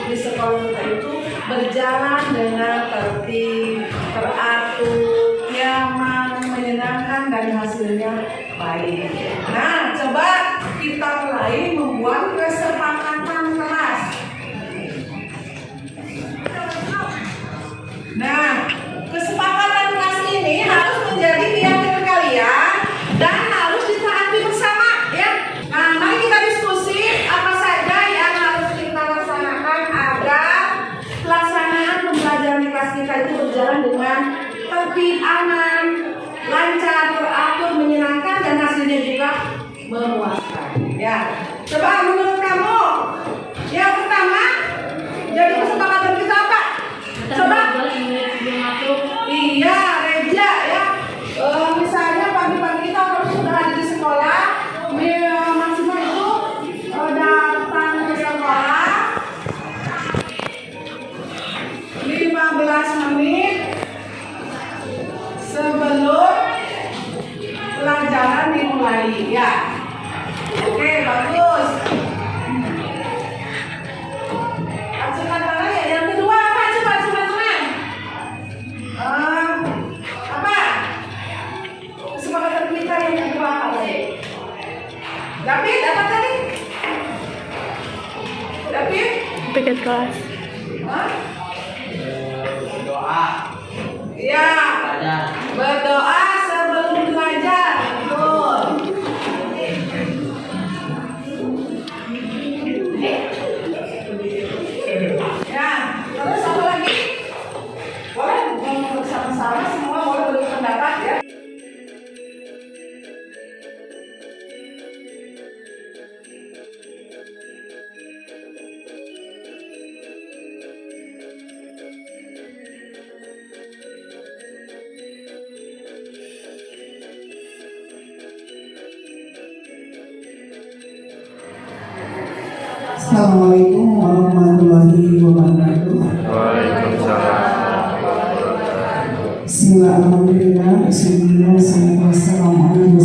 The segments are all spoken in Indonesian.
di sekolah kita itu berjalan dengan tertib, teratur, nyaman, menyenangkan dan hasilnya baik. Nah, coba kita mulai membuat kesepakatan kelas. Nah, kesepakatan kelas ini harus menjadi keyakinan kalian dan harus ditaati bersama, ya. Nah, mari kita diskusi apa saja yang harus kita laksanakan agar pelaksanaan pembelajaran di kelas kita itu berjalan dengan tertib, aman, lancar, teratur, menyenangkan dan hasilnya juga memuaskan. Ya, coba menurut kamu yang pertama jadi kesepakatan kita apa? Coba. Iya, Reja ya. Misalnya pagi-pagi kita harus sudah ada di sekolah, maksimal itu datang ke sekolah 15 menit sebelum pelajaran dimulai ya. Oke, bagus. Ajukan tangan ya. Yang kedua apa? Coba teman-teman. Apa? Kesepakatan kita yang kedua apa tadi? David, apa tadi? David? Piket kelas. Berdoa. Ya. Berdoa sebelum belajar. Betul. Ya, terus apa lagi? Boleh bersama-sama semua boleh berpendapat ya. Assalamualaikum warahmatullahi wabarakatuh. Waalaikumsalam. Bismillahirrahmanirrahim. Assalamualaikum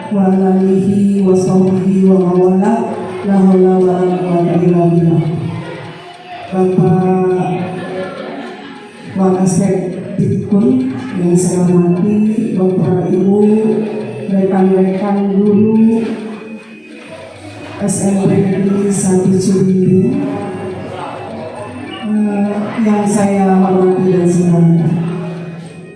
wa alihi wa sahbihi wa mawala. La haula wa la quwwata illa billah. Bapak Wakasek-Dikbud yang saya hormati, Bapak Ibu, rekan-rekan guru SMP Negeri 1 Cibimbing yang saya hormati dan cintai.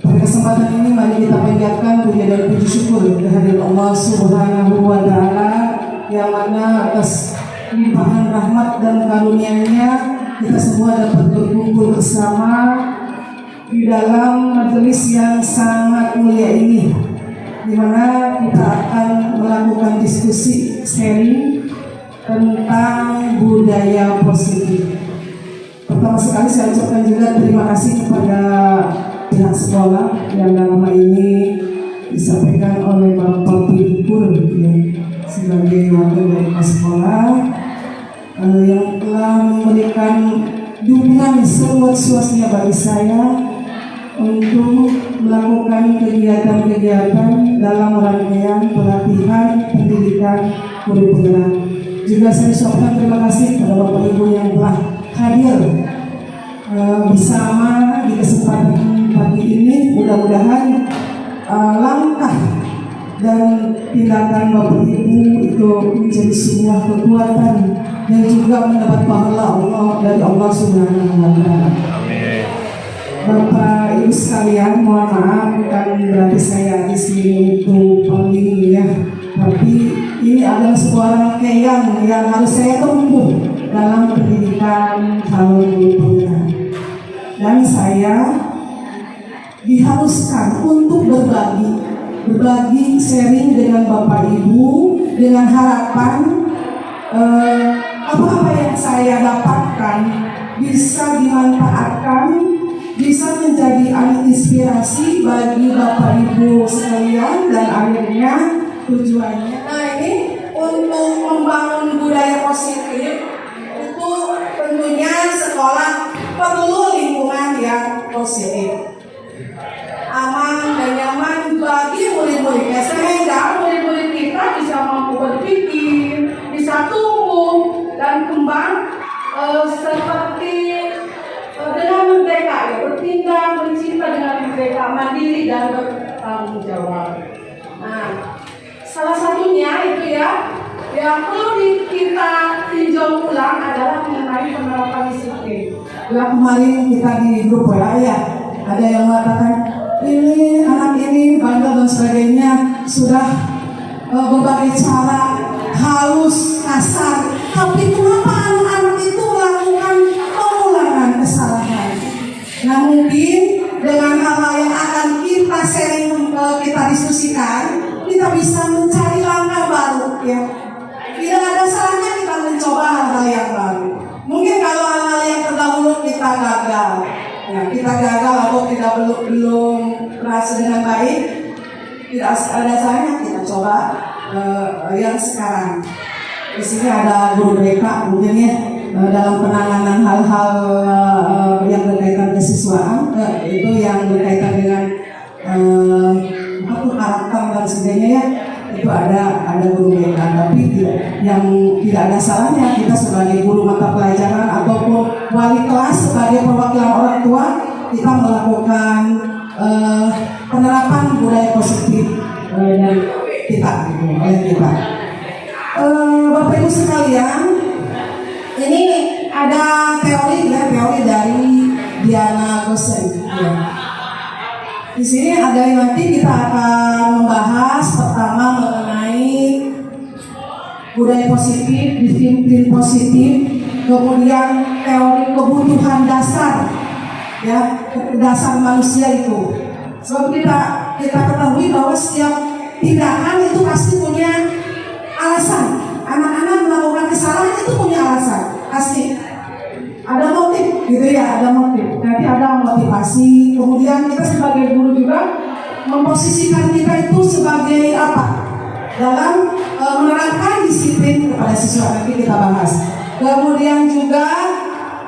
Pada kesempatan ini mari kita panjatkan puja dan puji syukur kehadirat Allah Subhanahu wa Ta'ala yang mana atas limpahan rahmat dan karunia-Nya kita semua dapat berkumpul bersama di dalam majelis yang sangat mulia ini, di mana kita akan melakukan diskusi sharing tentang budaya positif. Pertama sekali saya ucapkan juga terima kasih kepada pihak sekolah yang dalam hal ini disampaikan oleh Bapak Direktur ya, sebagai wakil dari sekolah yang telah memberikan dukungan memberikan seluas-luasnya bagi saya untuk melakukan kegiatan-kegiatan dalam rangkaian pelatihan pendidikan guru penggerak. Juga saya ucapkan terima kasih kepada Bapak Ibu yang telah hadir bersama di kesempatan pagi ini. Mudah-mudahan langkah dan tindakan Bapak Ibu itu menjadi sebuah kekuatan dan juga mendapat pahala Allah dari Allah Subhanahu wa Ta'ala. Amin. Bapak Ibu sekalian, mohon maaf bukan berarti saya di sini untuk paling ya, tapi ini adalah sebuah rangkaian yang harus saya tempuh dalam pendidikan calon guru penggerak. Dan saya diharuskan untuk berbagi sharing dengan Bapak Ibu dengan harapan apa-apa yang saya dapatkan bisa dimanfaatkan, bisa menjadi inspirasi bagi Bapak Ibu sekalian, dan akhirnya tujuannya ini untuk membangun budaya positif. Itu tentunya sekolah perlu lingkungan yang positif, aman dan nyaman bagi murid-muridnya, sehingga murid-murid kita bisa mampu berpikir, bisa tumbuh dan kembang seperti dengan merdeka, ya, bertindak, bercinta dengan merdeka, mandiri dan bertanggung jawab. Nah, salah satunya itu yang perlu kita tinjau ulang adalah mengenai penerapan disiplin. Kemarin kita di grup ya, ada yang mengatakan ini anak ini bandel dan sebagainya, sudah berbagai cara halus, kasar, tapi kenapa anak-anak itu melakukan pengulangan kesalahan? Nah, mungkin dengan hal-hal yang akan kita sharing, kita diskusikan, kita bisa mencari langkah baru ya. Tidak ada salahnya kita mencoba hal-hal yang baru. Mungkin kalau hal-hal yang terdahulu kita gagal, ya, kita gagal atau tidak belum berhasil dengan baik, tidak ada salahnya kita coba yang sekarang. Di sini ada guru BK mungkin ya, dalam penanganan hal-hal yang berkaitan kesiswaan, itu yang berkaitan dengan karakter dan sebagainya ya, itu ada guru BK. Tapi yang tidak ada salahnya kita sebagai guru mata pelajaran ataupun wali kelas sebagai perwakilan orang tua, kita melakukan penerapan budaya positif dari kita, oleh kita. Bapak Ibu sekalian, ini ada teori dari Diana Gosen. Ya. Di sini ada yang nanti kita akan membahas pertama mengenai budaya positif, disiplin positif, kemudian teori kebutuhan dasar, ya, dasar manusia itu. Sebab kita ketahui bahwa setiap tindakan itu pasti punya alasan. Anak-anak melakukan kesalahan itu punya alasan, pasti ada motif gitu ya, ada motif. Nanti ada motivasi. Kemudian kita sebagai guru juga memposisikan kita itu sebagai apa dalam menerapkan disiplin kepada siswa, nanti kita bahas. Kemudian juga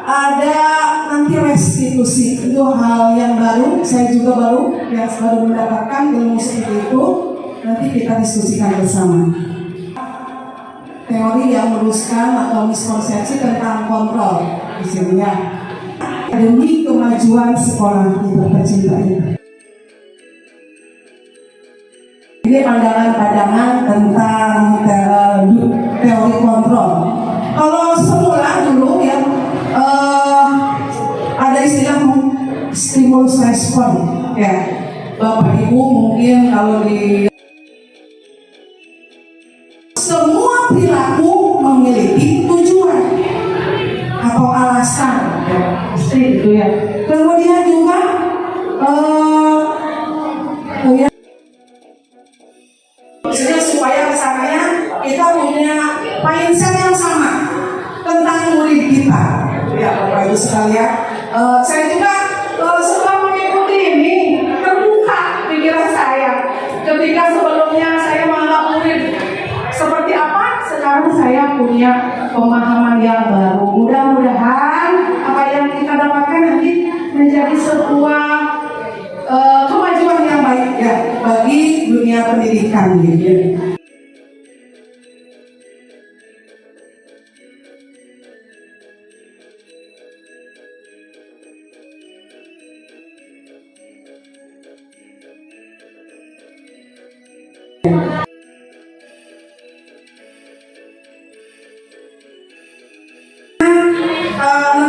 ada nanti restitusi, itu hal yang baru, saya juga baru mendapatkan ilmu seperti itu. Nanti kita diskusikan bersama. Teori yang meluruskan atau miskonsepsi tentang kontrol di sini ya, demi kemajuan sekolah kita tercinta ini. Ini pandangan-pandangan tentang teori kontrol. Kalau semula dulu ya ada istilah stimulus respon ya. Bapak Ibu mungkin kalau di semua perilaku memiliki tujuan atau alasan, itu ya. Kemudian juga supaya kesananya kita punya mindset yang sama tentang murid kita, ya Bapak Ibu sekalian. Saya juga setelah mengikuti ini terbuka pikiran saya. Ketika sebelumnya saya menganggap murid seperti apa, sekarang saya punya pemahaman yang baru. Mudah-mudahan apa yang kita dapatkan nanti menjadi sebuah kemajuan yang baik ya bagi dunia pendidikan gitu ya.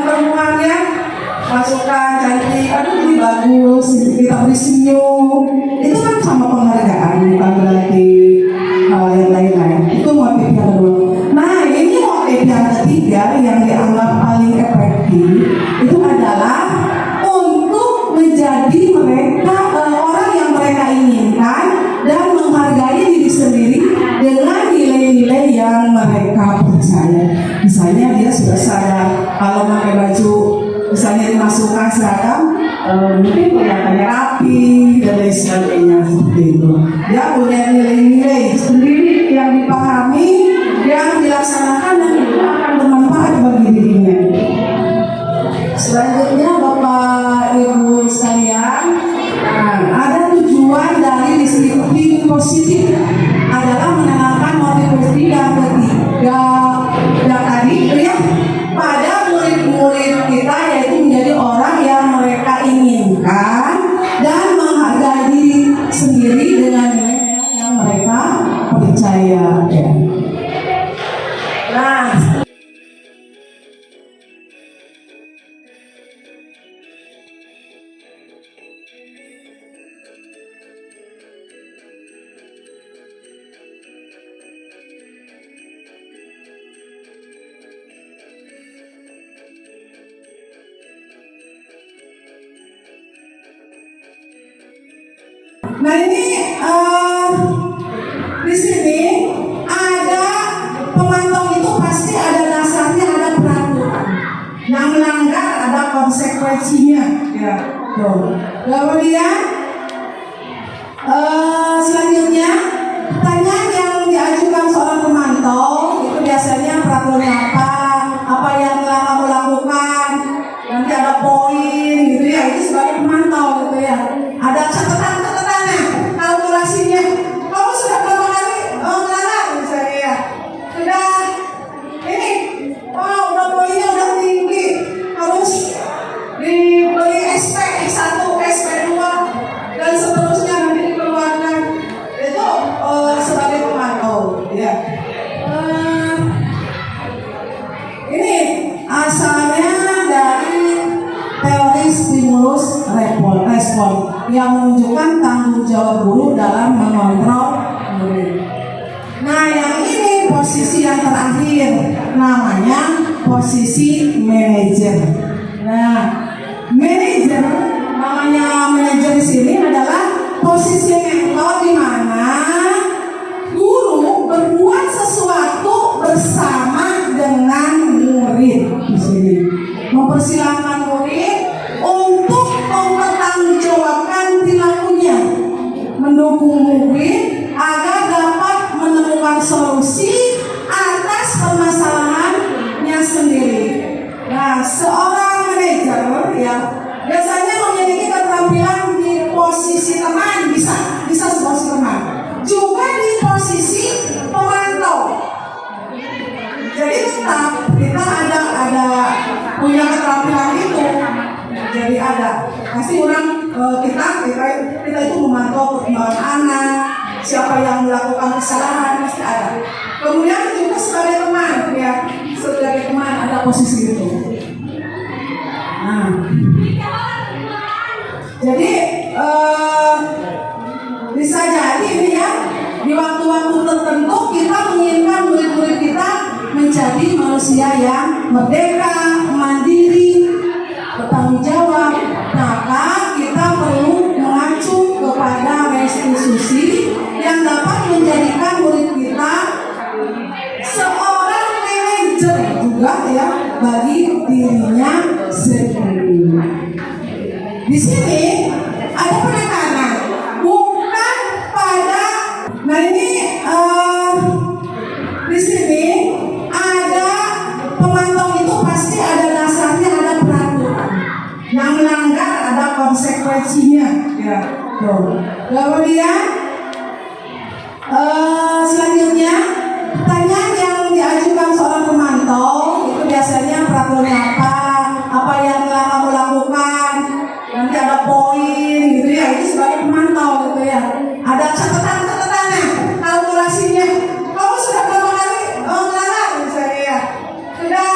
Perempuannya masukan cantik, aduh ini bagus, kita beri senyum, itu kan sama penghargaan, bukan berarti hal yang lain-lain. Itu motif yang kedua. Nah ini motif yang ketiga yang dianggap paling efektif itu adalah untuk menjadi mereka orang yang mereka inginkan dan menghargai diri sendiri dengan nilai-nilai yang mereka percaya. Misalnya dia sudah sadar kalau pakai baju misalnya dimasukkan seragam mungkin kelihatannya rapi dan lain sebagainya seperti itu. Dia punya nilai-nilai sendiri yang dipahami, yang dilaksanakan dan itu akan bermanfaat bagi dirinya. Selanjutnya Bapak Ibu sekalian, ada tujuan dari disiplin positif adalah menanamkan motif positif yang ketiga yang tadi ya pada murid-murid kita, yaitu menjadi orang yang mereka inginkan dan menghargai diri sendiri dengan nilai yang mereka percaya ya. Nah, nah ini di sini ada pemantau itu pasti ada dasarnya, ada peraturan. Yang melanggar ada konsekuensinya, ya. Tuh. Kemudian selanjutnya pertanyaan yang diajukan seorang pemantau itu biasanya peraturannya apa yang telah kamu lakukan. Nanti ada poin gitu ya, itu sebagai pemantau gitu ya. Ada catatan-catatannya, kalkulasinya. Kamu sudah berapa kali melanggar misalnya ya? Sudah ini, udah poinnya udah tinggi, harus diberi SP S1, SP2 dan seterusnya nanti dikeluarkan. Itu sebagai pemantau ya. Ini asalnya dari teori stimulus respon yang menunjukkan tanggung jawab guru dalam mengontrol murid. Nah yang ini posisi yang terakhir namanya posisi manajer. Nah manajer, namanya manajer di sini adalah posisi mentor di mana guru berbuat sesuatu bersama dengan murid di sini, mempersilahkan murid untuk mempertanggungjawabkan perilakunya, mendukung murid agar dapat menemukan solusi atas permasalahannya sendiri. Nah, seorang manajer ya biasanya memiliki keterampilan di posisi teman, bisa posisi teman, juga di posisi pemantau. Jadi tetap kita ada punya keterampilan itu. Jadi ada pasti orang kita itu memantau perkembangan anak, siapa yang melakukan kesalahan pasti ada. Kemudian juga sebagai teman ya, sebagai teman ada posisi itu. Nah, jadi bisa jadi ini ya di waktu-waktu tertentu kita menginginkan murid-murid kita menjadi manusia yang merdeka, mandiri, bertanggung jawab. Maka kita perlu mengacu kepada restitusi yang dapat menjadikan murid kita seorang manajer juga ya bagi dirinya sendiri. Di sini ada penekanan bukan pada, nah ini di sini ada pemantau itu pasti ada dasarnya, ada peraturan. konsekuensinya, ya. Tuh. Kemudian selanjutnya pertanyaan yang diajukan seorang pemantau itu biasanya peraturan apa yang telah kamu lakukan, nanti ada poin gitu ya, itu sebagai pemantau gitu ya. Ada catatannya, kalkulasinya. Kamu sudah berapa kali melanggar misalnya ya? Sudah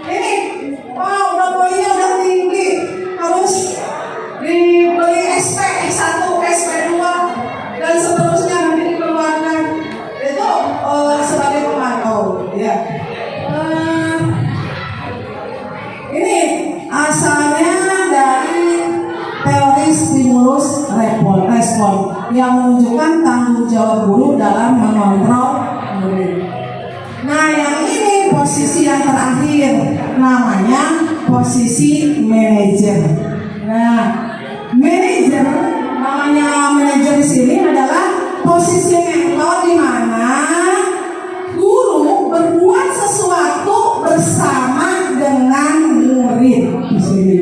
ini, udah poinnya udah tinggi, harus dibeli SP 1, SP 2 dan seterusnya nanti dikeluarkan. Itu sebagai pemantau ya. Ini asalnya dari teori stimulus respon yang menunjukkan tanggung jawab guru dalam mengontrol murid. Nah, yang ini posisi yang terakhir, namanya posisi manajer. Nah, manajer, namanya manajer di sini adalah posisi mentor di mana guru berbuat sesuatu bersama dengan murid di sini.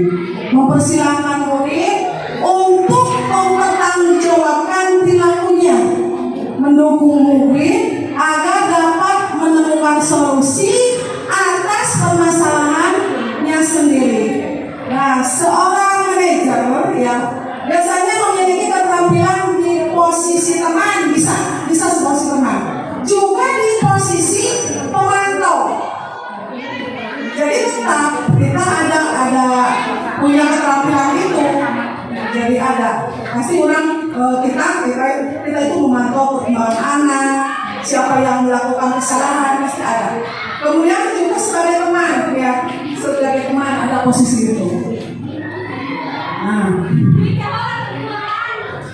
Mempersilahkan murid untuk mempertanggungjawabkan perilakunya, mendukung murid agar dapat menemukan solusi atas permasalahannya sendiri. Nah, seorang manajer ya biasanya memiliki keterampilan di posisi teman, bisa posisi teman, juga di posisi pemantau. Jadi tetap kita ada punya keterampilan itu. Jadi ada pasti orang kita itu memantau perkembangan anak, siapa yang melakukan kesalahan pasti ada. Kemudian juga sebagai teman ya, sebagai teman ada posisi itu. Nah,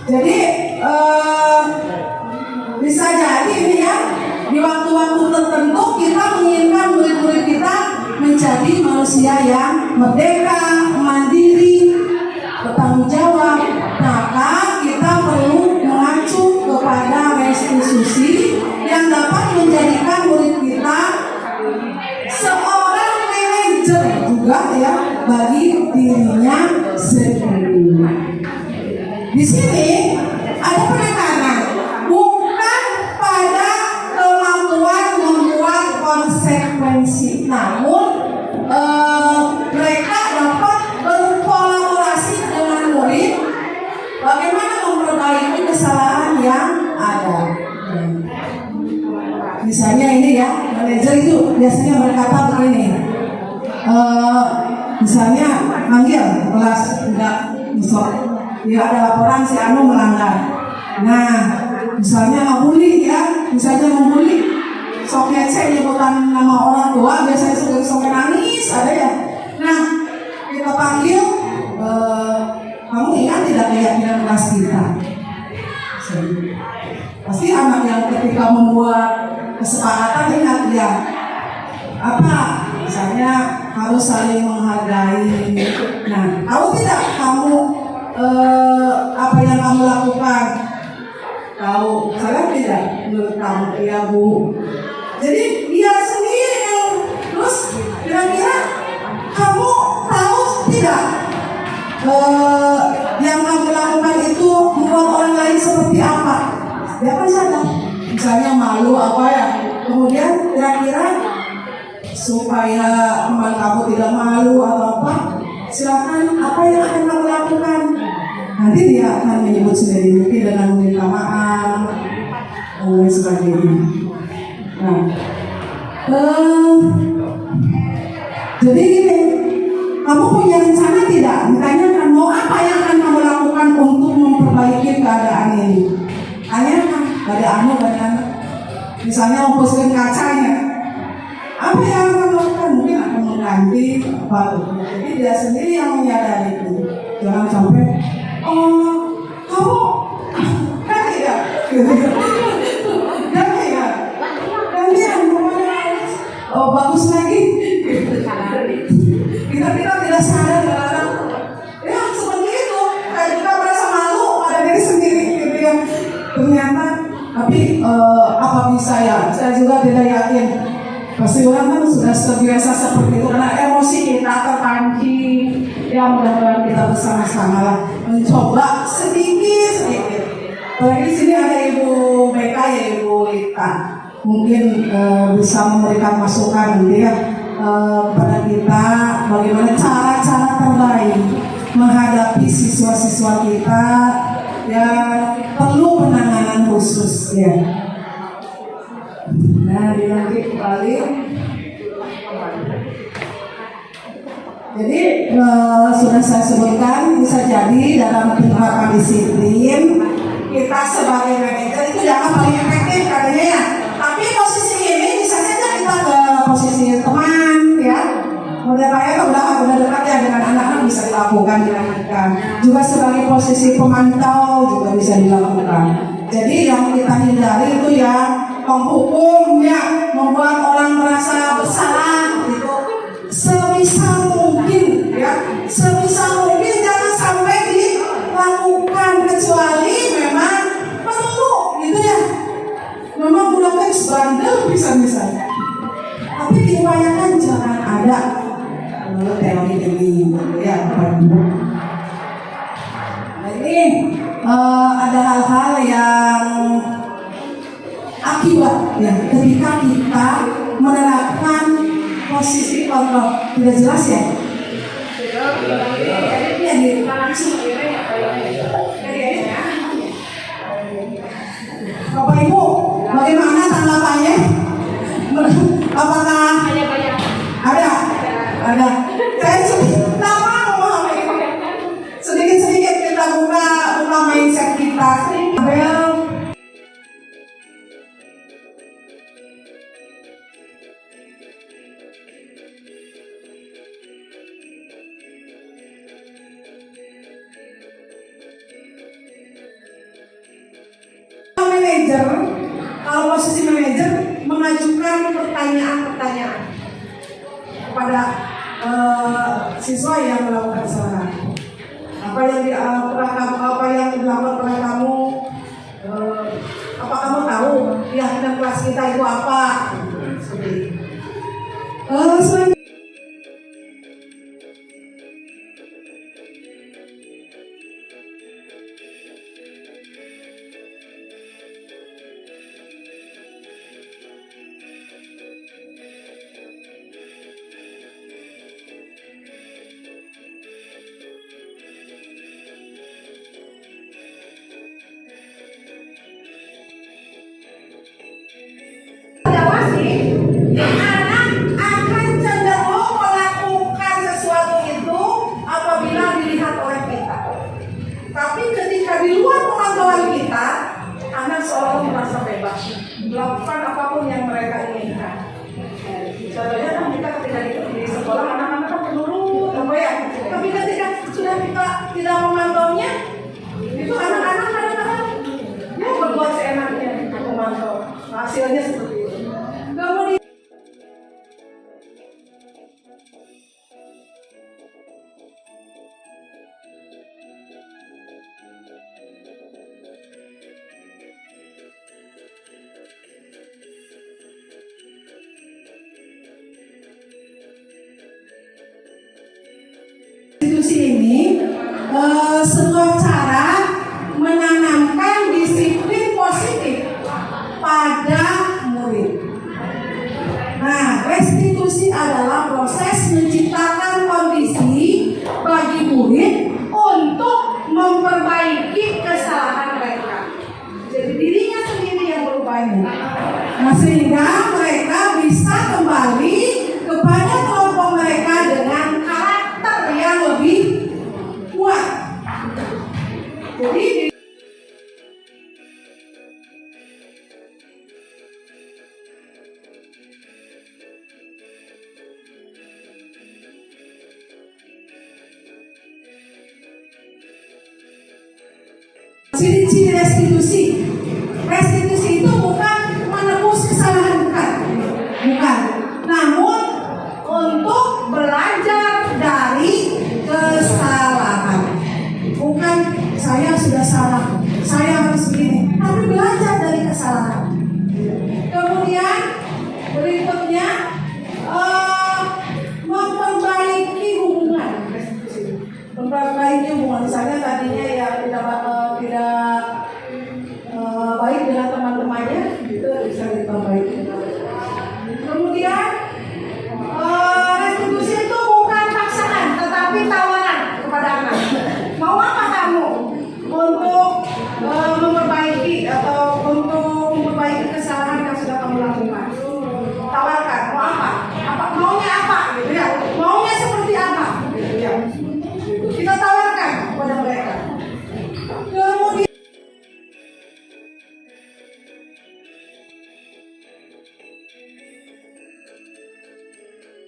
jadi bisa jadi ini ya, di waktu-waktu tertentu kita menginginkan murid-murid kita menjadi manusia yang merdeka, mandiri, bertanggung jawab. Maka kita perlu mengacu kepada institusi yang dapat menjadikan murid kita seorang manajer juga ya bagi dirinya sendiri. Di sini ada penekanan bukan pada kemampuan membuat konsekuensi, namun mereka dapat berkolaborasi dengan murid bagaimana memperbaiki kesalahan yang ada. Misalnya ini ya, manajer itu biasanya berkata begini, misalnya manggil kelas enggak besok, ya ada laporan si Anu melanggar. Nah, misalnya membuli ya, misalnya membuli, sok ngecek nyebutan nama orang tua, biasanya sok nangis ada ya. Nah, kita panggil, kamu ingat tidak keyakinan kelas kita? Pasti anak yang ketika membuat kesepakatan ingat ya, apa? Misalnya harus saling menghargai. Nah, tahu tidak kamu apa yang kamu lakukan? Tahu? Salah tidak? Menurut kamu? Ya Bu. Jadi dia sendiri yang terus kira-kira kamu tahu tidak? Yang kamu lakukan itu membuat orang lain seperti apa? Dia kan sadar. Misalnya malu apa ya? Kemudian kira-kira supaya teman kamu tidak malu atau apa, silakan apa yang akan kamu lakukan. Nanti dia akan menyebut sendiri, mungkin dengan meminta maaf dan sebagainya. Nah, jadi gini, kamu punya rencana tidak? Ditanyakan mau apa yang akan kamu lakukan untuk memperbaiki keadaan ini? Tanyakan pada anak. Misalnya membersihkan kacanya. Apa yang akan lakukan? Mungkin akan mengganti baru. Jadi dia sendiri yang menyadari itu. Jangan sampai, kamu ganti ya? Ganti ya? Gantian pokoknya. Bagus lagi. Kita tidak sadar kadang. Ya seperti itu. Kayak kita merasa malu pada diri sendiri gitu ya. Ternyata, tapi apa bisa ya? Saya juga tidak yakin. Pasti orang kan sudah terbiasa seperti itu karena emosi kita terpancing Ya mudah-mudahan kita bersama-sama lah mencoba sedikit. Di sini ada Ibu Meka ya, Ibu Lita. Mungkin bisa memberikan masukan gitu ya pada kita bagaimana cara-cara terbaik menghadapi siswa-siswa kita yang perlu penanganan khusus ya. Nah, dilanjut kembali. Jadi sudah saya sebutkan bisa jadi dalam penerapan disiplin kita sebagai manajer itu jangan paling efektif katanya ya. Tapi posisi ini bisa saja kita ke posisi teman ya. Udah kayak udah dekat ya dengan anak-anak bisa dilakukan. Juga sebagai posisi pemantau juga bisa dilakukan. Jadi yang kita hindari itu ya menghukum ya, membuat orang merasa bersalah gitu. Sebisa mungkin ya, sebisa mungkin jangan sampai dilakukan kecuali memang perlu gitu ya. Memang bulan bandel bisa-bisa, tapi diupayakan jangan ada teori ini ya. Nah ini ada hal-hal yang akibat ya ketika kita menerapkan posisi kontrol. Tidak jelas ya? Bapak Ibu, bagaimana tanggapannya? Apakah ada? Ada. Saya sedikit kita buka mindset kita. Manajer, kalau posisi manajer mengajukan pertanyaan-pertanyaan kepada siswa yang melakukan kesalahan. Apa yang dilakukan oleh kamu? Apa kamu tahu keyakinan kelas kita itu apa? Seperti itu. Anak akan cenderung melakukan sesuatu itu apabila dilihat oleh kita. Tapi ketika di luar pemantauan kita, anak seolah merasa bebas melakukan apapun yang mereka inginkan. Contohnya kan kita ketika di sekolah anak-anak kan penurut, apa ya? Tapi ketika sudah kita tidak memantaunya, itu anak-anak kadang-kadang ya berbuat seenaknya memantau. Hasilnya seperti itu. Kemudian institusi ini sebuah cara menanamkan disiplin positif pada murid. Nah, restitusi adalah proses menciptakan kondisi bagi murid untuk memperbaiki kesalahan mereka. Jadi dirinya sendiri yang berupaya. Nah, sehingga mereka bisa kembali kepada kelompok mereka dengan karakter yang lebih kuat. Jadi ciri-ciri restitusi. Restitusi itu bukan menebus kesalahan, bukan. Namun untuk belajar dari kesalahan. Bukan saya sudah salah, saya harus begini. Tapi belajar dari kesalahan. Kemudian berikutnya memperbaiki hubungan. memperbaiki hubungan misalnya tadinya ya tidak baik dengan teman-temannya itu bisa diperbaiki. Kemudian restitusi itu bukan paksaan tetapi tawaran kepada anak. Mau apa kamu untuk memperbaiki atau untuk memperbaiki kesalahan yang sudah kamu lakukan? Tawarkan, mau apa? Maunya apa? Gitu ya. Maunya seperti apa? Gitu ya. Kita tawarkan kepada mereka. Kemudian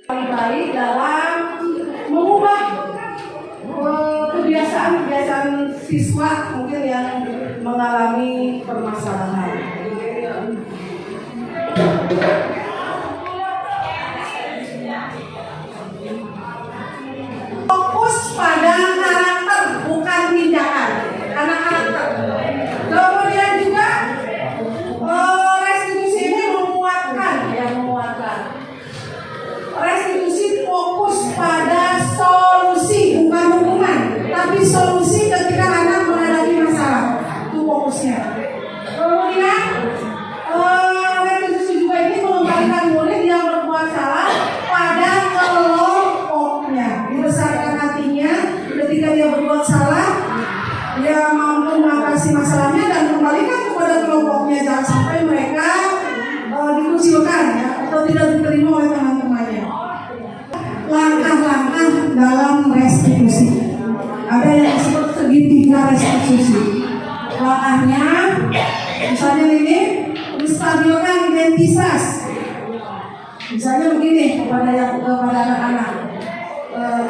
baik dalam mengubah kebiasaan siswa mungkin yang mengalami permasalahan. Fokus pada karakter bukan tindakan, karena karakter. Kemudian juga restitusi ini menguatkan. Restitusi fokus pada solusi bukan hukuman, tapi solusi ketika anak menghadapi masalah. Itu fokusnya. Kemudian restitusi juga ini mengembalikan murid yang berbuat salah pada kelompoknya. Dibesarkan hatinya ketika dia berbuat salah, dia mampu mengatasi masalahnya dan kembalikan kepada kelompoknya. Jangan sampai mereka dikucilkan ya, atau tidak diterima oleh teman-temannya. Langkah-langkah dalam restitusi ada yang disebut segitiga restitusi. Langkahnya misalnya ini menstabilkan identitas. Misalnya begini kepada anak-anak,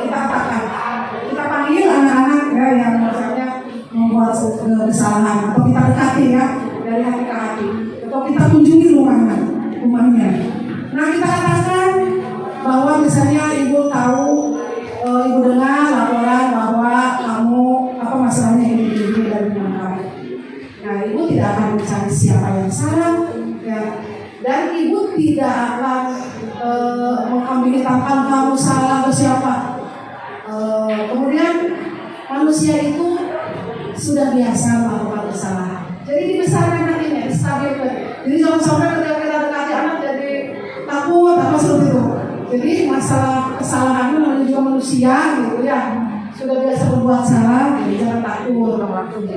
kita panggil anak-anak ya yang misalnya membuat kesalahan, atau kita dekati ya dari hati ke hati, atau kita kunjungi rumahnya. Nah kita katakan bahwa misalnya ibu tahu, ibu dengar laporan bahwa kamu masalahnya ini dari mana. Nah ibu tidak akan mencari siapa yang salah ya, dan ibu tidak akan mengambil hitamkan kamu salah atau siapa. Kemudian manusia itu sudah biasa melakukan kesalahan. Jadi dibesarkan hatinya, distabilkan. Jadi jangan sampai ketika kita dekati anak jadi takut apa seperti itu. Jadi masalah kesalahan itu namanya juga manusia gitu ya. Sudah biasa berbuat salah, jadi jangan takut. Langsung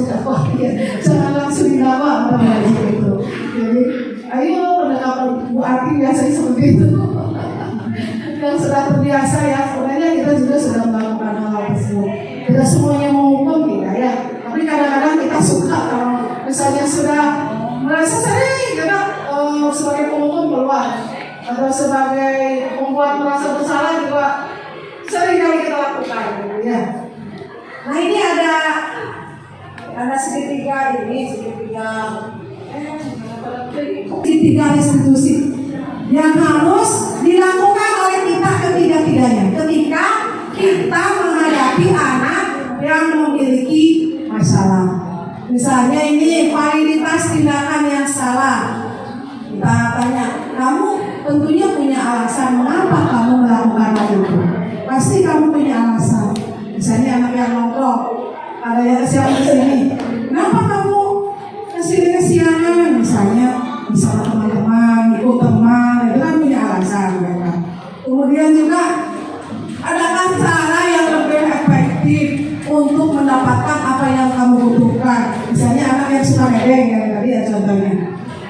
didakwa. Ya. Jangan langsung didakwa itu. Jadi ayo pendekatan Bu Arti biasanya seperti itu. Yang sudah terbiasa ya, sebenarnya kita juga sudah melakukan hal tersebut. Tidak semuanya menghukum kita ya, tapi kadang-kadang kita suka kalau misalnya sudah merasa sering kita sebagai penghukum keluar atau sebagai pembuat merasa bersalah juga sering kali kita lakukan ya. Nah ini ada segitiga restitusi yang harus dilakukan oleh kita ketiga-tiganya ketika kita menghadapi anak yang memiliki masalah. Misalnya ini validitas tindakan yang salah. Kita tanya, kamu tentunya punya alasan mengapa kamu melakukan hal itu. Pasti kamu punya alasan. Misalnya anak yang nongkrong, ada yang kesiangan kesini. Kenapa kamu kesini kesiangan? Misalnya teman-teman, ikut teman, itu kan punya alasan mereka. Kemudian juga adakah cara yang lebih efektif untuk mendapatkan apa yang kamu butuhkan? Misalnya anak yang suka nebeng ya tadi ya contohnya,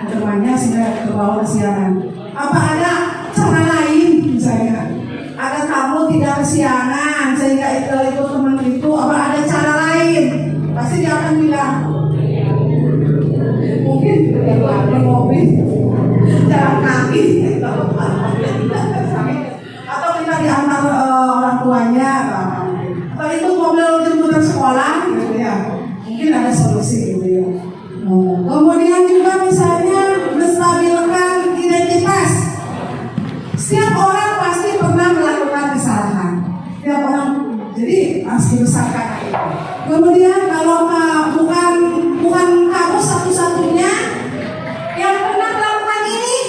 temannya sudah terbawa kesiangan. Apa ada cara lain misalnya? Agar kamu tidak kesiangan sehingga ikut teman itu, apa ada cara lain? Pasti dia akan bilang mungkin di mobil jalan kaki atau kita diantar orang tuanya atau itu mobil jemputan sekolah gitu ya, mungkin ada solusi gitu ya. Kemudian juga misalnya menstabilkan identitas. Setiap orang pasti pernah melakukan kesalahan, setiap orang, jadi harus dibesarkan. Kemudian kalau bukan kamu satu-satunya yang pernah melakukan ini,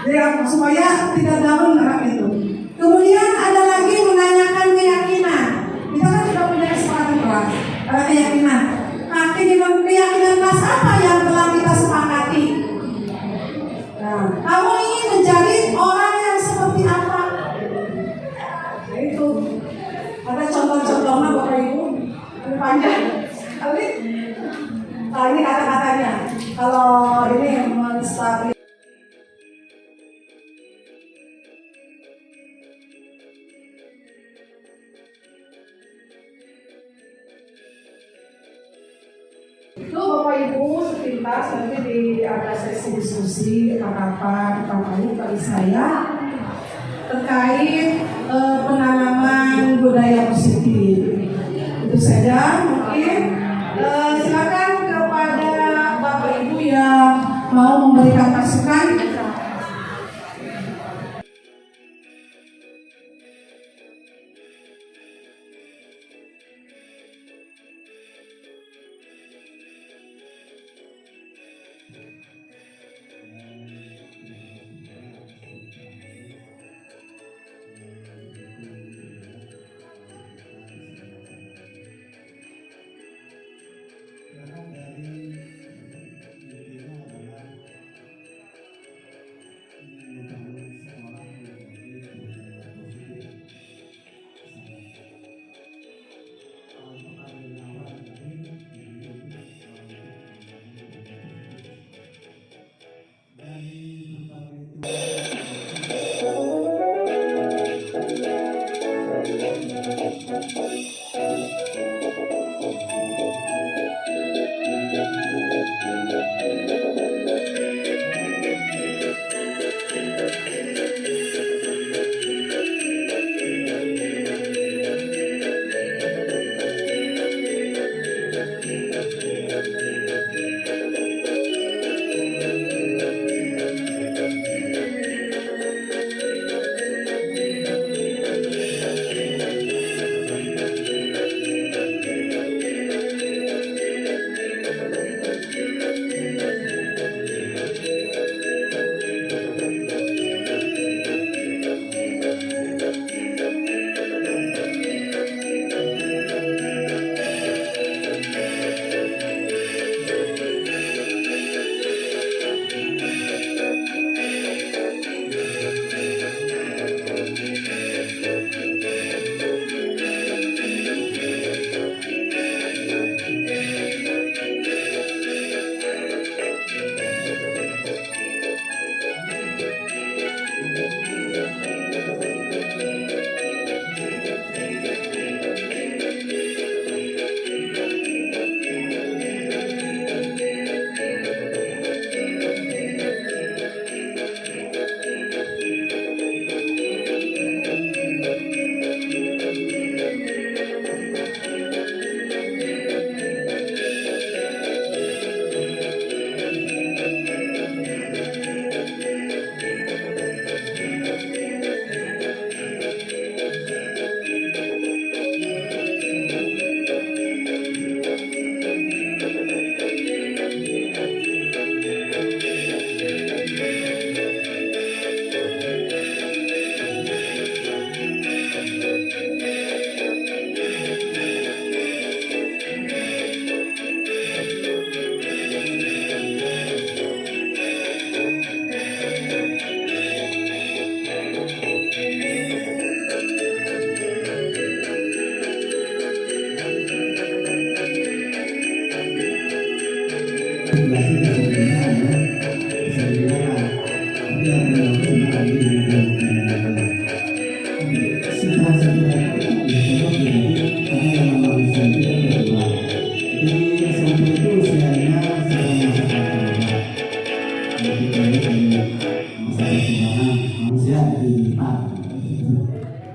ya, supaya tidak down anak itu. Kemudian ada lagi menanyakan itu ada contoh-contohnya Bapak Ibu ini panjang. Tapi ini kata-katanya. Kalau ini menstabil. Itu Bapak Ibu sepintas nanti ada sesi diskusi apa-apa dari saya terkait penanaman budaya positif. Itu saja mungkin. Silakan kepada Bapak Ibu yang mau memberikan masukan.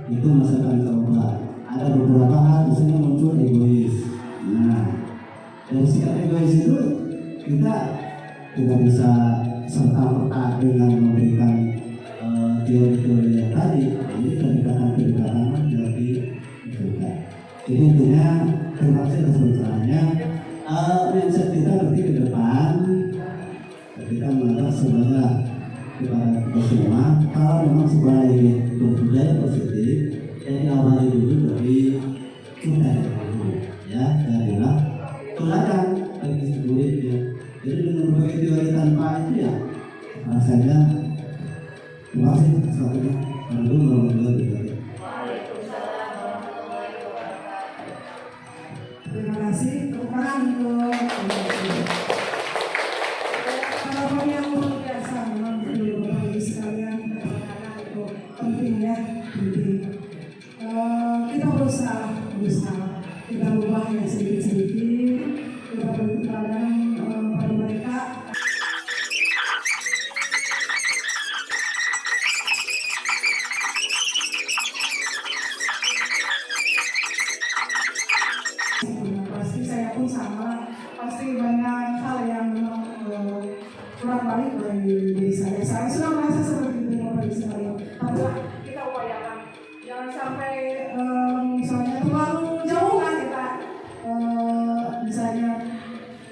Itu masakan coba. Ada beberapa hal di sini muncul egois. Nah, dari sikap egois itu kita tidak bisa serta merta dengan memberikan teori-teori yang tadi. Ini kedekatan-kedekatan jadi juga. Jadi intinya terima kasih atas pencerahannya. Mindset kita nanti ke depan kita mengantar sebenarnya kepada kita semua, kalau memang sebagai berbudaya positif yang diawali dulu dari kita dulu, ya, darilah tuladan bagi muridnya. Jadi dengan berbagai teori tanpa itu ya rasanya terima kasih. Assalamualaikum warahmatullahi wabarakatuh. berusaha kita ubah yang sedikit-sedikit, kita beri pelajaran pada mereka. Pasti saya pun sama, pasti banyak hal yang kurang baik dari diri saya. Saya sudah merasa seperti itu Bapak Ibu sekalian. Tapi kita upayakan jangan sampai misalnya terlalu jauh kan kita misalnya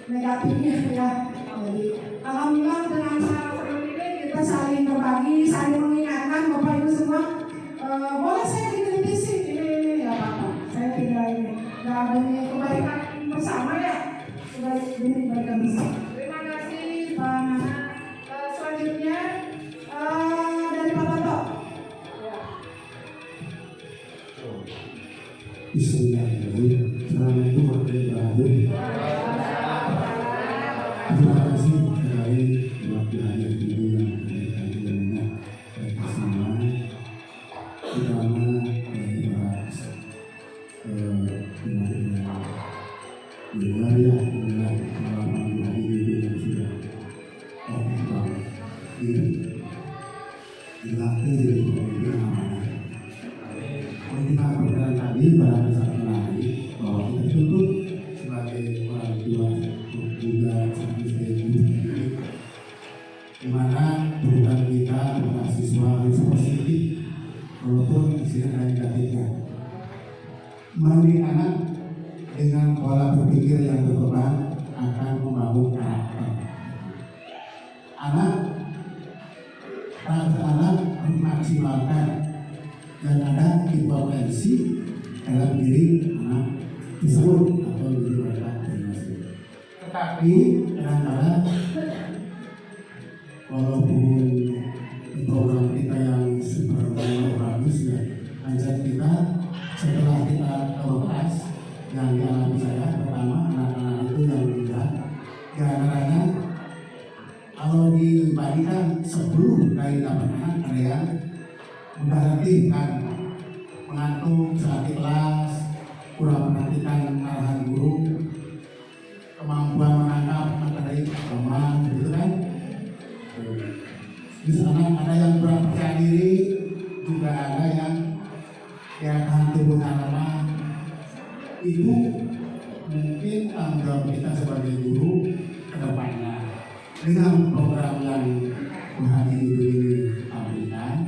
negatifnya ya. Jadi alhamdulillah dengan hal seperti ini kita saling berbagi, saling mengingatkan Bapak Ibu semua. Boleh saya dikritisi ini ya apa-apa. Saya tidak ini. Dan demi kebaikan bersama ya, demi kebaikan bersama. Terima kasih Pak Nana. Selanjutnya dari Pak Toto. Ya. Bismillahirrahmanirrahim. Assalamualaikum warahmatullahi wabarakatuh. Terima kasih sekali waktu hadir di yang banyak bersama, terutama dari wilayah hari ini yang sudah dilatih dari pemerintah. Kita berjalan tadi pada saat menarik bahwa kita tuntut sebagai orang tua juga sebagai ibu, di mana program kita mahasiswa harus positif walaupun hasilnya negatifnya. Mendidik anak dengan pola berpikir yang berkembang akan membangun karakter. Anak dimaksimalkan dan ada potensi dalam diri anak tersebut atau diri mereka masing-masing. Tetapi kadang-kadang walaupun program kita yang super bagus ya, ajar kita setelah kita lepas yang dialami saya pertama anak-anak itu yang meninggal gara-garanya kalau dibandingkan sebelum dari 8 anak ada yang mudah letih kan, mengantuk saat di kelas, kurang memperhatikan arahan guru, kemampuan menangkap materi lemah, gitu kan. Di sana ada yang kurang percaya diri, juga ada yang tahan tubuhnya lemah. Itu mungkin tanggung jawab kita sebagai guru ke depannya dengan program yang hari ini berikan.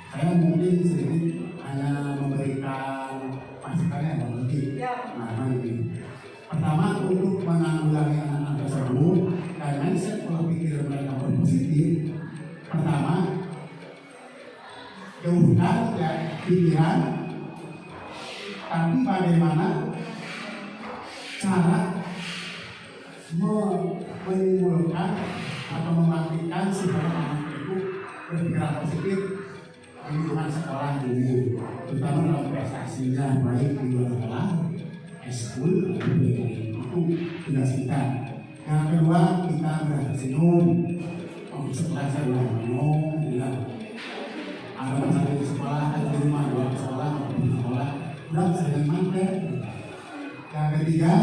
Saya mungkin sedikit hanya memberikan masukannya yang lebih. Nah, ini pertama untuk menanggulangi anak-anak tersebut dan mindset pola pikir mereka positif. Pertama, jauhkan ya pikiran, tapi bagaimana cara menimbulkan atau membangkitkan supaya anak itu berpikiran positif di lingkungan sekolah ini, terutama dalam prestasinya baik di luar sekolah, eskul atau itu tugas kita. Yang kedua, kita bersenyum, sekolah saya ngomong, ya ada masalah di sekolah, ada di rumah, di sekolah, di sekolah, dan sering mantel. Yang ketiga,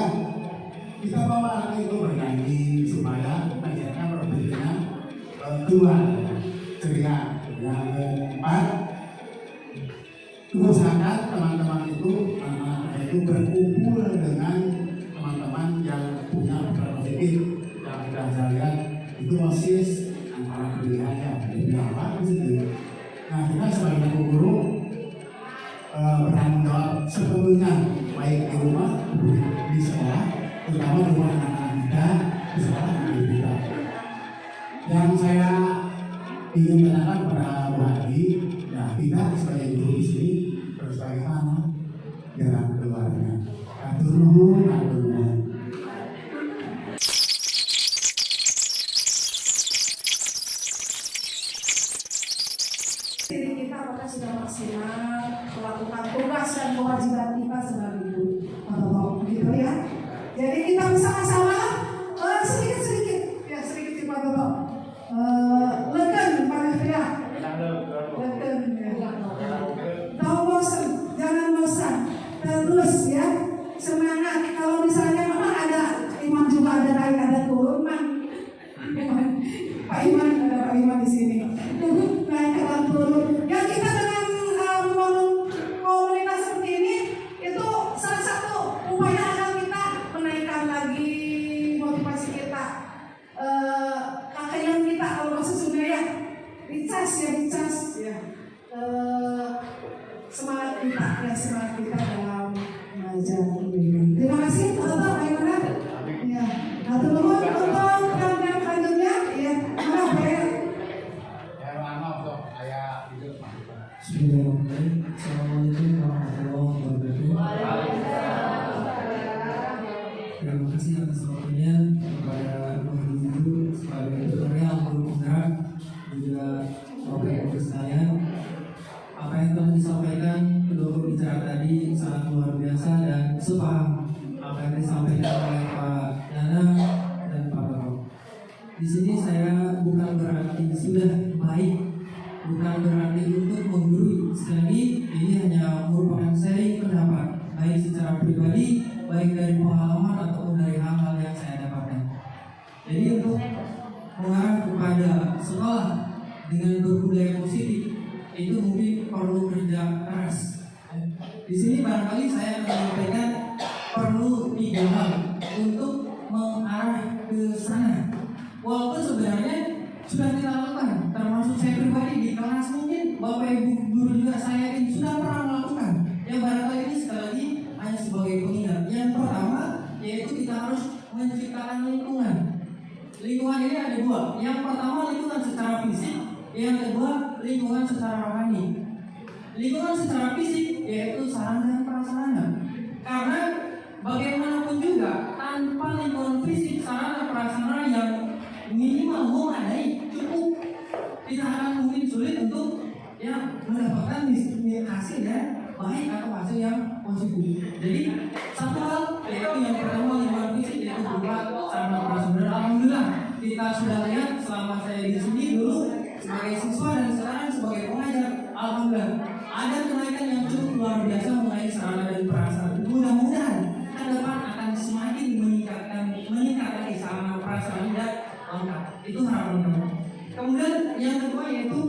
kita bawa anak itu bernyanyi supaya mereka berpikirnya keluar ceria. Yang keempat, usahakan teman-teman itu anak-anak itu berkumpul dengan teman-teman yang punya pikiran positif. Yang sudah saya lihat itu OSIS antara pilihannya dari apa itu. Nah, kita sebagai guru bertanggung jawab sepenuhnya baik di rumah, di sekolah, terutama di rumah anak-anak kita, di sekolah kita. Yang saya ingin katakan pada Bu Hadi, ya kita sebagai guru di sini harus bagaimana jalan keluarnya. Atur nuhun. Diri kita apakah sudah maksimal melakukan tugas dan kewajiban kita sebagai guru atau begitu ya. Jadi kita bersama-sama sedikit-sedikit ya sedikit Pak Bapak leken pada ya leken ya. Tahu bosan, jangan bosan. terus ya, semangat. Kalau misalnya memang ada Imam juga ada naik ada turun, Pak Iman ada Pak Iman di sini. Naik ada turun. Ya kita dengan membangun komunitas seperti ini itu salah satu upaya agar kita menaikkan lagi motivasi kita. Kakek kita kalau sesungguhnya ya dicas ya. Semangat kita dalam belajar ini. Terima kasih teman-teman, bagaimana? Ya, nah teman-teman untuk yang selanjutnya, ya, maaf ya. Maaf dong, saya hidup. Bismillahirrahmanirrahim. Assalamualaikum warahmatullahi wabarakatuh. Terima kasih atas waktunya kepada guru sebagai tutorial guru penggerak juga bapak-ibu sekalian. Apa yang telah disampaikan kedua pembicara tadi sangat luar biasa dan sepaham apa yang disampaikan oleh Pak Nana dan Pak Bapak. Di sini saya bukan berarti sudah baik, bukan berarti untuk menggurui. Sekali lagi ini hanya merupakan sharing pendapat, baik secara pribadi, baik dari pengalaman ataupun dari hal-hal yang saya dapatkan. Jadi untuk mengarah kepada sekolah dengan berbudaya positif itu mungkin perlu kerja keras. Di sini barangkali saya menyampaikan perlu 3 hal untuk mengarah ke sana. Walaupun sebenarnya sudah kita lakukan, termasuk saya pribadi di kelas mungkin bapak ibu guru juga saya ini sudah pernah melakukan. Yang barangkali ini sekali lagi hanya sebagai pengingat. Yang pertama yaitu kita harus menciptakan lingkungan. Lingkungan ini ada 2. Yang pertama lingkungan secara fisik, yang kedua lingkungan secara rohani. Lingkungan secara fisik yaitu sarana dan prasarana. Karena bagaimanapun juga tanpa lingkungan fisik, sarana prasarana yang minimal memadai cukup, tidak akan mungkin sulit untuk mendapatkan hasil yang baik atau hasil yang positif. Jadi satu hal yaitu yang pertama lingkungan fisik yaitu berupa sarana prasarana. Alhamdulillah kita sudah lihat selama saya di sini dulu sebagai siswa dan sekarang sebagai pengajar, alhamdulillah ada kenaikan yang cukup luar biasa mengenai sarana dan prasarana. Mudah-mudahan ke depan akan semakin meningkatkan sarana prasarana dan lengkap. Itu harapan kami. Kemudian yang kedua yaitu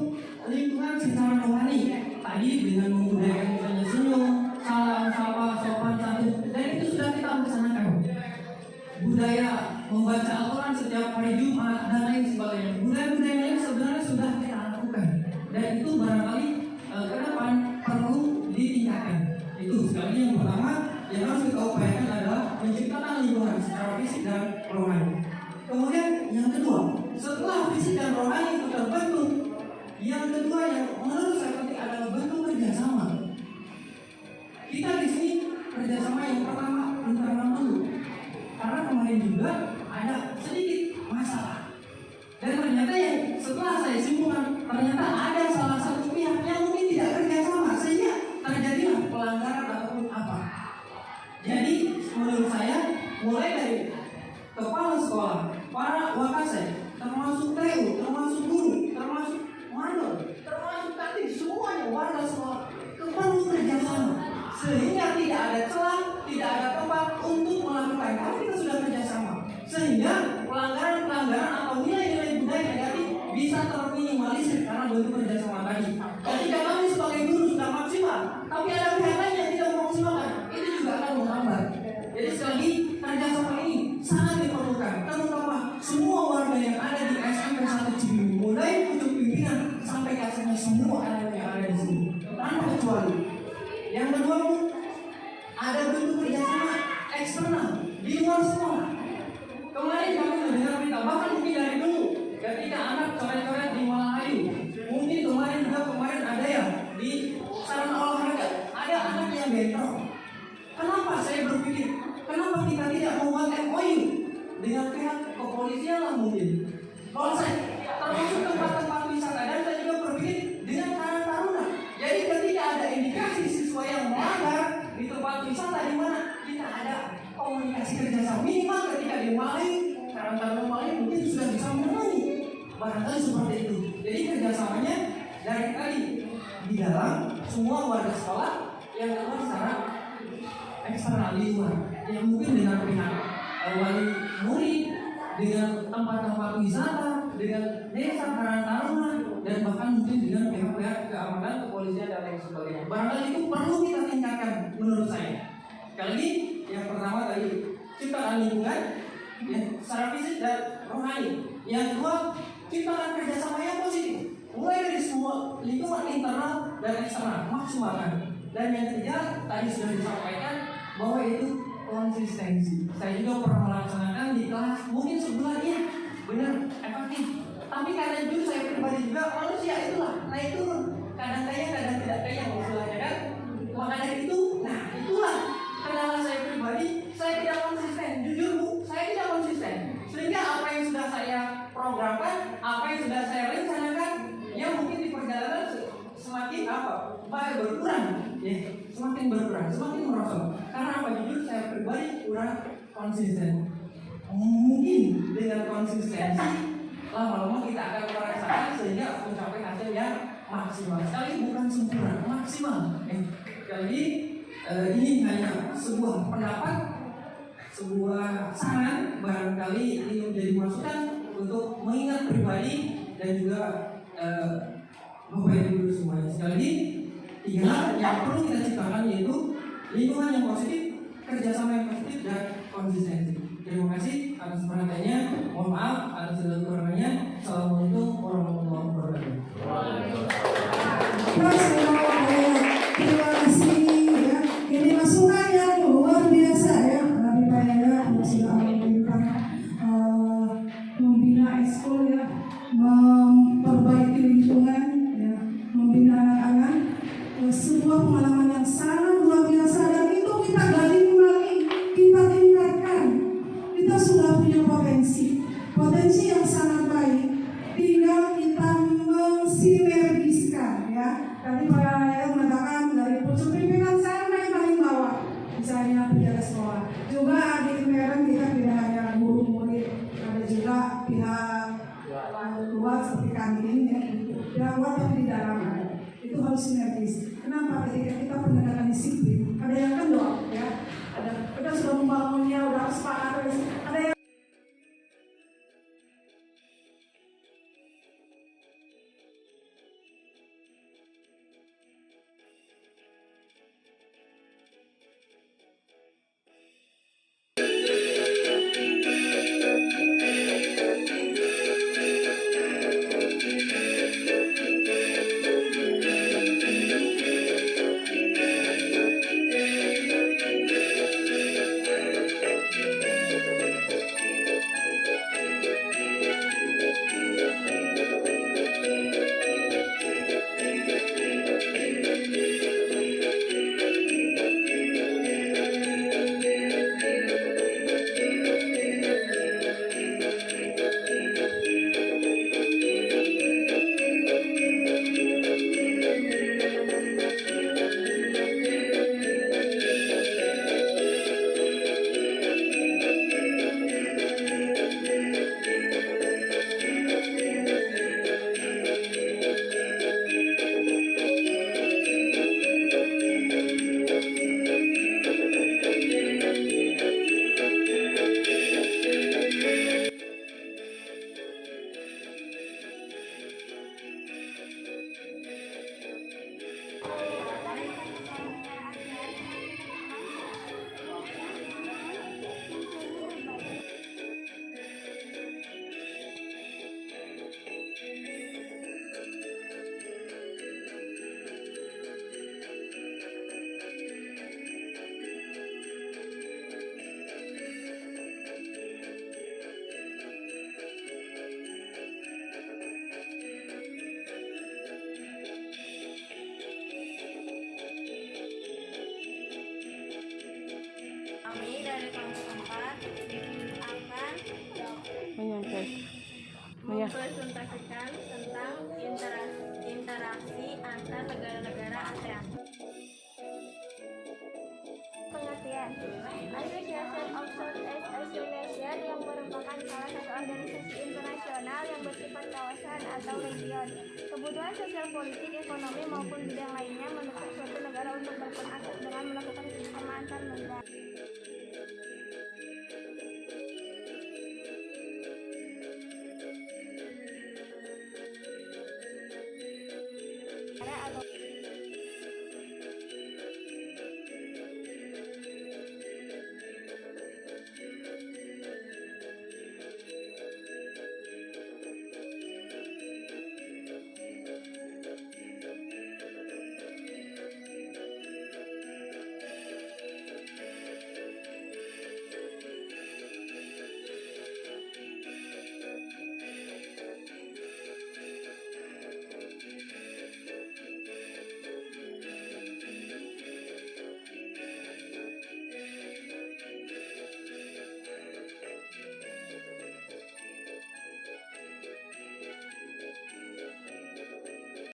lingkungan secara rohani. Tadi dengan membudayakan misalnya senyum, salam, sapa, sopan santun, dan itu sudah kita laksanakan. Budaya membaca Al-Quran setiap hari Jumat dan lain sebagainya. Budaya-budaya lain sebenarnya sudah kita lakukan, dan itu barangkali ke depan perlu ditingkatkan. Itu sekali yang pertama yang harus kita upayakan adalah menciptakan lingkungan secara fisik dan rohani. Kemudian yang kedua, setelah fisik dan rohani itu terbentuk, yang kedua yang menurut saya penting adalah bentuk kerjasama. Kita di sini kerjasama yang pertama internal dulu. Karena kemarin juga ada sedikit masalah. Dan ternyata yang setelah saya simpulkan, ternyata ada salah satu pihak yang mungkin tidak kerjasama sehingga terjadilah pelanggaran ataupun apa. Jadi menurut saya mulai dari kepala sekolah, para wakasek, termasuk TU, termasuk guru, termasuk mandor, termasuk tatib, semuanya warga sekolah perlu kerjasama sehingga tidak ada celah, tidak ada tempat untuk melakukan. Kalau kita sudah kerjasama, sehingga pelanggaran-pelanggaran atau nilai-nilai budaya negatif bisa terminimalisir karena bentuk kerjasama tadi. Ketika kami sebagai guru sudah maksimal, tapi ada pihak lain yang tidak memaksimalkan, itu juga akan menghambat. Jadi sekali lagi kerjasama ini sangat diperlukan, terutama semua warga yang ada di SMP 1 Cibinong, mulai pucuk pimpinan sampai kasarnya semua anak yang ada di sini, tanpa kecuali. Yang kedua, ada bentuk kerjasama eksternal di luar sekolah. Kemarin kami mendengar berita, bahkan mungkin dari dulu, ketika anak coret-coret di Malahayu, mungkin kemarin ada yang di sarana olahraga, ada anak yang bentrok. Kenapa saya berpikir, kenapa kita tidak membuat MOU dengan pihak kepolisian lah mungkin? Polsek, termasuk tempat-tempat wisata, dan saya juga berpikir dengan Karang Taruna. Jadi ketika ada indikasi siswa yang melanggar di tempat wisata di mana kita ada komunikasi kerjasama minimal ketika di Malai, Karang Taruna Malai mungkin sudah bisa menemani. Barangkali seperti itu. Jadi kerjasamanya dari tadi di dalam semua warga sekolah, yang kedua secara di luar, yang mungkin dengan pihak wali murid, dengan tempat-tempat wisata, dengan desa Karang Taruna, dan bahkan mungkin dengan pihak-pihak keamanan, kepolisian dan lain sebagainya. Barangkali itu perlu kita tingkatkan menurut saya. Sekali lagi, yang pertama tadi ciptakan lingkungan ya, secara fisik dan rohani. Yang kedua, ciptakan kerjasama yang positif. Mulai dari semua lingkungan internal dan eksternal, maksimalkan. Dan yang ketiga, tadi sudah disampaikan bahwa itu konsistensi. Saya juga pernah melaksanakan di kelas mungkin sebulan ya, benar efektif. Tapi karena jujur saya pribadi juga manusia itulah naik turun, kadang kaya kadang tidak kaya istilahnya kan. Maka dari itu, nah itulah kendala saya pribadi, saya tidak konsisten. Jujur Bu, saya tidak konsisten. Sehingga apa yang sudah saya programkan, apa yang sudah saya rencanakan, ya mungkin di perjalanan semakin berkurang, ya semakin berkurang, semakin merosot. Karena apa? Jujur saya pribadi kurang konsisten. Mungkin dengan konsistensi lama-lama kita akan merasakan sehingga mencapai hasil yang maksimal. Sekali bukan sempurna, maksimal. Jadi ini hanya sebuah pendapat, sebuah saran, barangkali ini menjadi masukan untuk mengingat pribadi dan juga Bapak Ibu semuanya. Sekali lagi, 3 hal yang perlu kita ciptakan yaitu lingkungan yang positif, kerjasama yang positif, dan konsistensi. Terima kasih atas perhatiannya. Mohon maaf atas segala kekurangannya. Assalamualaikum warahmatullahi wabarakatuh. Terima kasih ya. Ini masukan yang luar biasa ya. Dari Pak Yaya yang sudah memberikan membina ekskul ya, memperbaiki lingkungan ya, membina anak-anak. Sebuah pengalaman yang sangat luar biasa dan itu kita gali kembali, kita tingkatkan. Kita sudah punya potensi yang sangat baik. Tinggal kita mensinergiskan ya. Tadi Pak Yaya mengatakan dari pucuk pimpinan sampai paling bawah, misalnya penjaga sekolah. Juga di Kemeren kita tidak hanya guru murid, ada juga pihak luar seperti kantin ya, pihak luar tapi di dalam ada. Itu harus sinergis. Kenapa? Ketika kita penegakan disiplin, ada yang kendor ya, ada kita sudah membangunnya, udah sepakat, ada yang Kami dari kelompok 4 akan mempresentasikan tentang interaksi antar negara-negara ASEAN. Pengertian: Association of Southeast Asian Nations yang merupakan salah satu organisasi internasional yang bersifat kawasan atau region. Kebutuhan sosial, politik, ekonomi maupun bidang lainnya mendukung suatu negara untuk berperan aktif dengan melakukan kerjasama